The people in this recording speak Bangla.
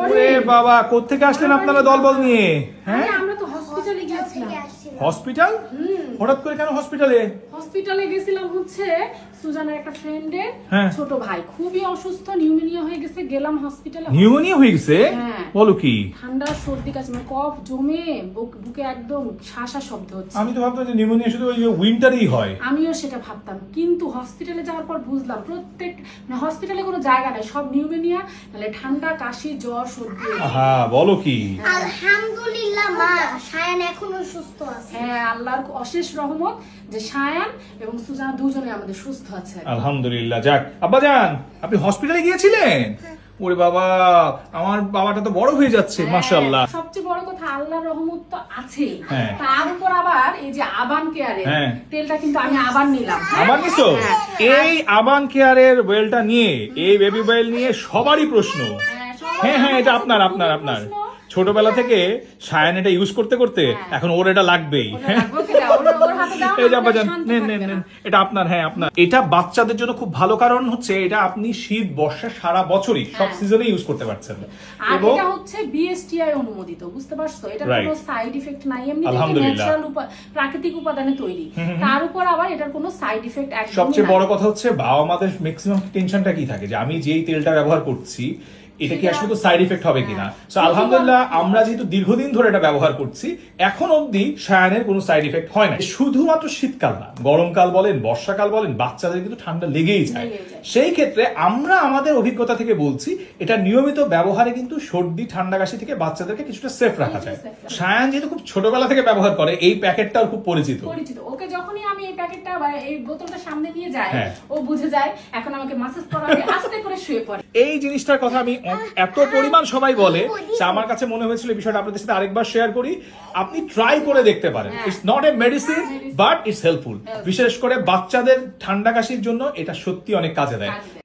ওরে বাবা, কোত্থেকে আসলেন আপনারা দলবল নিয়ে? হ্যাঁ, আমরা তো হসপিটালে গিয়েছিলাম। হসপিটাল? হঠাৎ করে কেন হসপিটালে? হসপিটালে গেছিলাম হচ্ছে সুজানার একটা ফ্রেন্ডের হ্যাঁ। ছোট ভাই খুবই অসুস্থ, নিউমোনিয়া হয়ে গেছে, গেলাম হসপিটালে। নিউমোনিয়া হয়ে গেছে? হ্যাঁ। বলো কি? ঠান্ডা সর্দি কাশি, মানে কফ জমে বুকে একদম শাসা শব্দ হচ্ছে। আমি তো ভাবতাম যে নিউমোনিয়া শুধু ওই উইন্টারেই হয়। আমিও সেটা ভাবতাম, কিন্তু হসপিটালে যাওয়ার পর বুঝলাম প্রত্যেক হসপিটালে কোনো জায়গা নাই, সব নিউমোনিয়া, তাহলে ঠান্ডা কাশি জ্বর সর্দি। আহা, বলো কি? আলহামদুলিল্লাহ মা, সায়ান এখনো সুস্থ আছে। হ্যাঁ, আল্লাহর অশেষ রহমত যে সায়ান এবং সুজানা দুজনে আমাদের সুস্থ আছে। আলহামদুলিল্লাহ। যাক, আব্বাজান আপনি হসপিটালে গিয়েছিলেন? ওরে বাবা, আমার বাবাটা তো বড় হয়ে যাচ্ছে, মাশাআল্লাহ। সবচেয়ে বড় কথা আল্লাহর রহমত তো আছে, হ্যাঁ। তার উপর আবার এই যে আবান কেয়ারের হ্যাঁ। তেলটা কিন্তু আমি আবার নিলাম। আবান নিছো? এই আবান কেয়ারের ওয়েলটা নিয়ে, এই বেবি ওয়েল নিয়ে সবারই প্রশ্ন। হ্যাঁ হ্যাঁ, এটা আপনার আপনার আপনার ছোটবেলা থেকে সায়ান এটা ইউজ করতে করতে এখন ওর এটা লাগবেই। এই যে আব্বাজান, নেন নেন নেন, এটা আপনার। হ্যাঁ, আপনার। এটা বাচ্চাদের জন্য খুব ভালো, কারণ হচ্ছে এটা আপনি শীত বর্ষা সারা বছরই সব সিজনে ইউজ করতে পারছেন। আর এটা হচ্ছে বিএসটিআই অনুমোদিত, বুঝতে পারছো? এটা কোনো সাইড ইফেক্ট নাই, এমনি ন্যাচারাল প্রাকৃতিক উপাদানে তৈরি, তার উপর আবার এটার কোনো সাইড ইফেক্ট একদমই নাই। সবচেয়ে বড় কথা হচ্ছে বাবা মাদের ম্যাক্সিমাম টেনশনটা কি থাকে যে আমি যেই তেলটা ব্যবহার করছি এটা কি আসলে সাইড ইফেক্ট হবে কিনা। সো আলহামদুলিল্লাহ, আমরা যেহেতু দীর্ঘদিন ধরে এটা ব্যবহার করছি, এখন অবধি সায়ানের কোনো সাইড ইফেক্ট হয় না। শুধুমাত্র শীতকাল না, গরমকাল বলেন, বর্ষাকাল বলেন, বাচ্চাদের কিন্তু ঠান্ডা লেগেই যায়। সেই ক্ষেত্রে আমরা আমাদের অভিজ্ঞতা থেকে বলছি, এটা নিয়মিত ব্যবহারে কিন্তু সর্দি ঠান্ডা কাশি থেকে বাচ্চাদেরকে কিছুটা সেফ রাখা যায়। সায়ান যেহেতু খুব ছোটবেলা থেকে ব্যবহার করে, এই প্যাকেটটাও খুব পরিচিত। ওকে যখনই আমি এই প্যাকেটটা বা এই বোতলটা সামনে নিয়ে যাই, ও বুঝে যায় এখন আমাকে মাসাজ করাবে, আস্তে করে শুয়ে পড়ে। এই জিনিসটার কথা আমি এত পরিমাণ সবাই বলে, আমার কাছে মনে হয়েছিল বিষয়টা আপনাদের সাথে আরেকবার শেয়ার করি। আপনি ট্রাই করে দেখতে পারেন। It's not a medicine, but it's helpful. বিশেষ করে বাচ্চাদের ঠান্ডা কাশির জন্য এটা সত্যি অনেক কাজে দেয়।